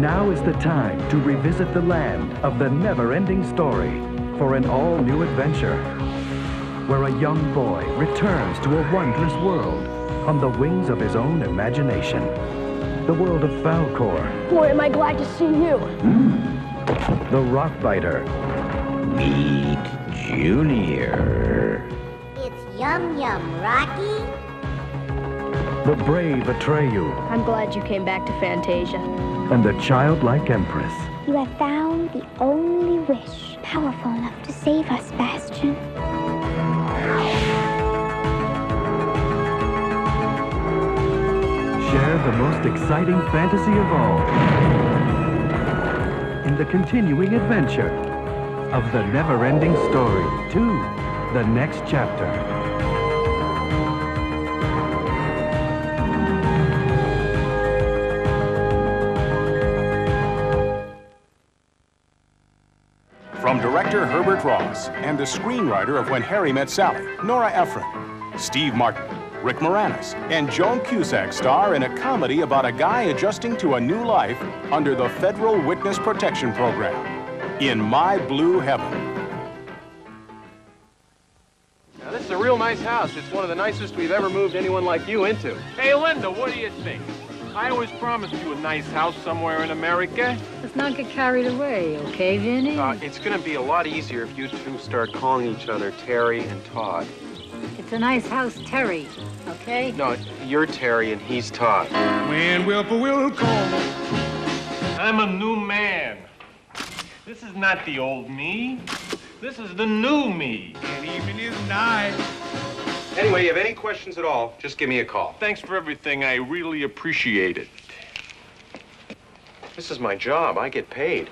Now is the time to revisit the land of the never-ending story for an all-new adventure, where a young boy returns to a wondrous world on the wings of his own imagination. The world of Falcor. Boy, am I glad to see you. The Rockbiter. Meet Junior. It's Yum Yum, Rocky. The brave Atreyu. I'm glad you came back to Fantasia. And the childlike Empress. You have found the only wish powerful enough to save us, Bastion. Share the most exciting fantasy of all in the continuing adventure of the never-ending story to the next chapter. From director Herbert Ross and the screenwriter of When Harry Met Sally, Nora Ephron, Steve Martin, Rick Moranis, and Joan Cusack star in a comedy about a guy adjusting to a new life under the Federal Witness Protection Program, In My Blue Heaven. Now, this is a real nice house. It's one of the nicest we've ever moved anyone like you into. Hey, Linda, what do you think? I always promised you a nice house somewhere in America. Let's not get carried away, okay, Vinny? It's gonna be a lot easier if you two start calling each other Terry and Todd. It's a nice house, Terry, okay? No, you're Terry and he's Todd. When Wilbur will call. I'm a new man. This is not the old me. This is the new me. And evening is nice. Anyway, you have any questions at all, just give me a call. Thanks for everything. I really appreciate it. This is my job. I get paid.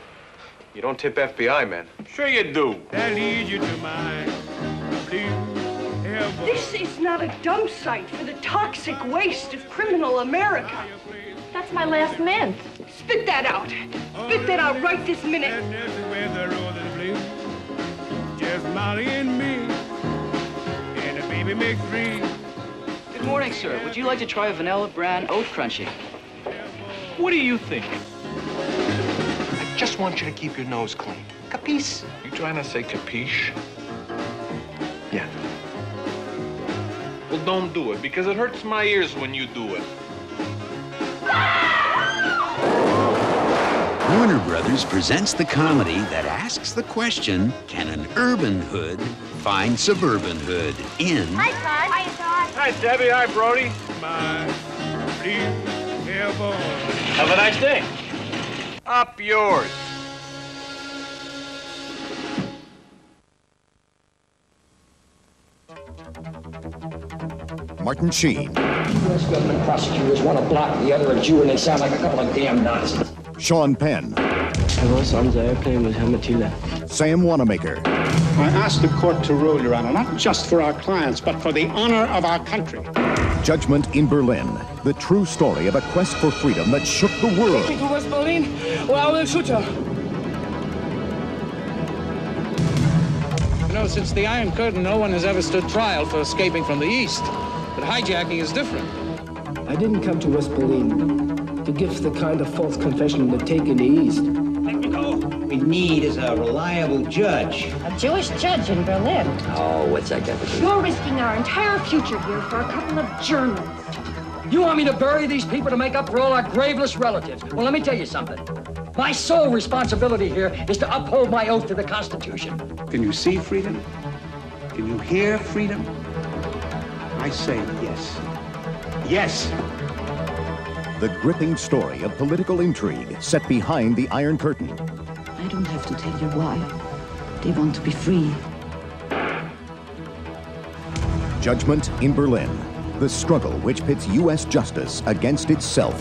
You don't tip FBI men. Sure you do. That leads you to my blue heaven. This is not a dump site for the toxic waste of criminal America. That's my last mint. Spit that out. Spit that out right this minute. And this is where the road is blue. Just Molly and me. And the baby makes three. Good morning, sir. Would you like to try a vanilla bran oat crunchy? What do you think? I just want you to keep your nose clean. Capiche? You trying to say capiche? Yeah. Well, don't do it, because it hurts my ears when you do it. Warner Brothers presents the comedy that asks the question, can an urban hood find suburban hood in... Hi, Todd. Hi, Todd. Hi, Debbie. Hi, Brody. My blue heaven. Have a nice day. Up yours. Martin Sheen. U.S. government prosecutors want to block the other a Jew, and they sound like a couple of damn Nazis. Sean Penn. I was on the airplane with Helmut Hiller. Sam Wanamaker. I asked the court to rule, Your Honor, not just for our clients, but for the honor of our country. Judgment in Berlin. The true story of a quest for freedom that shook the world. Take me to West Berlin, or I will shoot you. You know, since the Iron Curtain, no one has ever stood trial for escaping from the East. But hijacking is different. I didn't come to West Berlin to give the kind of false confession they take in the East. Let me go. What we need is a reliable judge. A Jewish judge in Berlin. Oh, what's that got to do? You're risking our entire future here for a couple of Germans. You want me to bury these people to make up for all our graveless relatives? Well, let me tell you something. My sole responsibility here is to uphold my oath to the Constitution. Can you see freedom? Can you hear freedom? I say yes. Yes. The gripping story of political intrigue set behind the Iron Curtain. I don't have to tell you why. They want to be free. Judgment in Berlin. The struggle which pits U.S. justice against itself.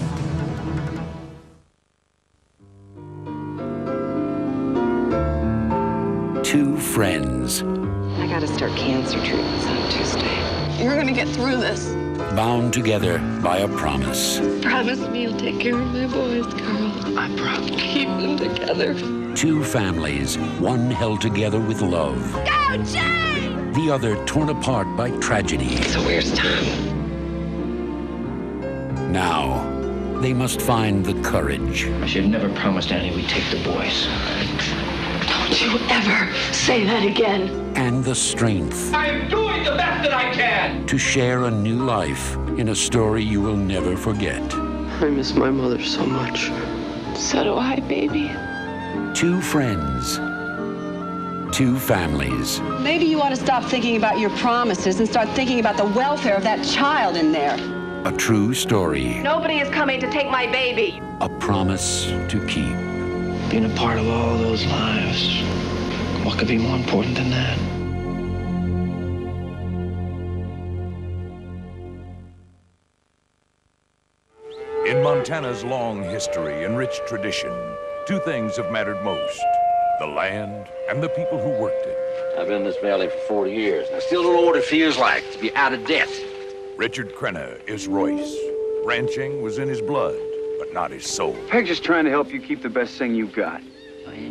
Two friends. I gotta start cancer treatments on Tuesday. You're gonna get through this. Bound together by a promise. Promise me you'll take care of my boys, Carl. I promise. Keep them together. Two families, one held together with love. Go, Jane! The other torn apart by tragedy. So where's Tom? Now, they must find the courage. I should have never promised Annie we'd take the boys. Don't you ever say that again. And the strength I am doing the best that I can! to share a new life in a story you will never forget. I miss my mother so much. So do I, baby. Two friends, two families. Maybe you ought to stop thinking about your promises and start thinking about the welfare of that child in there. A true story. Nobody is coming to take my baby. A promise to keep. Being a part of all those lives, what could be more important than that? In Montana's long history and rich tradition, two things have mattered most: the land and the people who worked it. I've been in this valley for 40 years. I still don't know what it feels like to be out of debt. Richard Crenna is Royce. Ranching was in his blood, but not his soul. Peg's just trying to help you keep the best thing you got.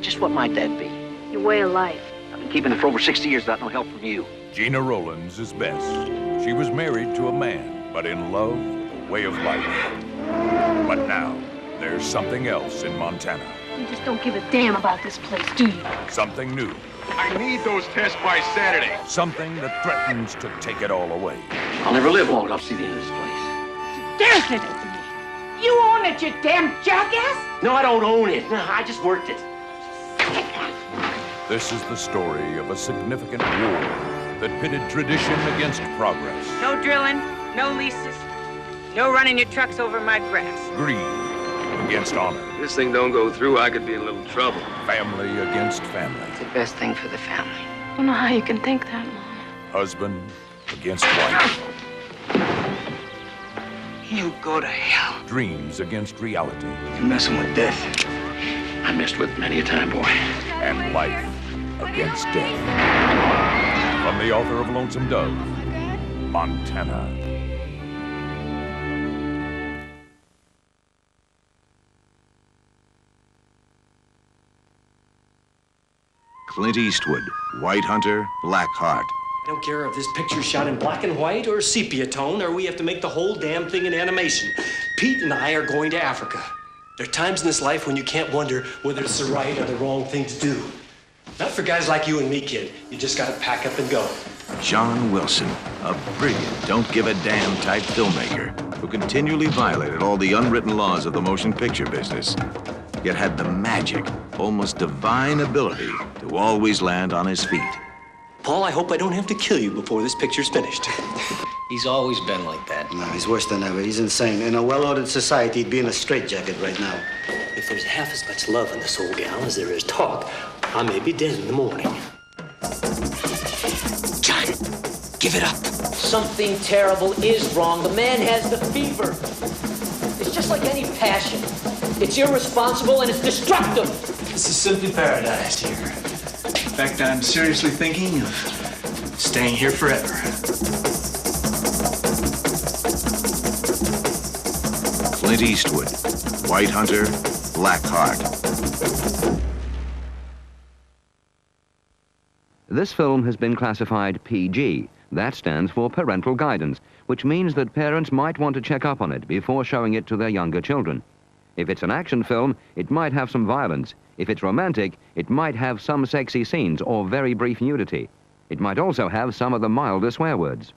Just what might that be? Your way of life. I've been keeping it for over 60 years without no help from you. Gina Rowlands is best. She was married to a man, but in love with a way of life. But now, there's something else in Montana. You just don't give a damn about this place, do you? Something new. I need those tests by Saturday. Something that threatens to take it all away. I'll never live long enough to see the end of this place. Dare say that to me. You own it, you damn jackass! No, I don't own it. No, I just worked it. This is the story of a significant war that pitted tradition against progress. No drilling, no leases, no running your trucks over my grass. Greed against honor. If this thing don't go through, I could be in a little trouble. Family against family. It's the best thing for the family. I don't know how you can think that, Mom. Husband against wife. You go to hell. Dreams against reality. You're messing with death. I messed with many a time, boy. And life against death. From the author of Lonesome Dove, Montana. Clint Eastwood, White Hunter, Black Heart. I don't care if this picture's shot in black and white or sepia tone, or we have to make the whole damn thing in animation. Pete and I are going to Africa. There are times in this life when you can't wonder whether it's the right or the wrong thing to do. Not for guys like you and me, kid. You just gotta pack up and go. John Wilson, a brilliant, don't-give-a-damn type filmmaker who continually violated all the unwritten laws of the motion picture business, yet had the magic, almost divine ability to always land on his feet. Paul, I hope I don't have to kill you before this picture's finished. He's always been like that. No, he's worse than ever. He's insane. In a well-ordered society, he'd be in a straitjacket right now. If there's half as much love in this old gal as there is talk, I may be dead in the morning. John, give it up. Something terrible is wrong. The man has the fever. It's just like any passion. It's irresponsible and it's destructive. This is simply paradise here. In fact, I'm seriously thinking of staying here forever. Clint Eastwood, White Hunter, Black Heart. This film has been classified PG. That stands for parental guidance, which means that parents might want to check up on it before showing it to their younger children. If it's an action film, it might have some violence. If it's romantic, it might have some sexy scenes or very brief nudity. It might also have some of the milder swear words.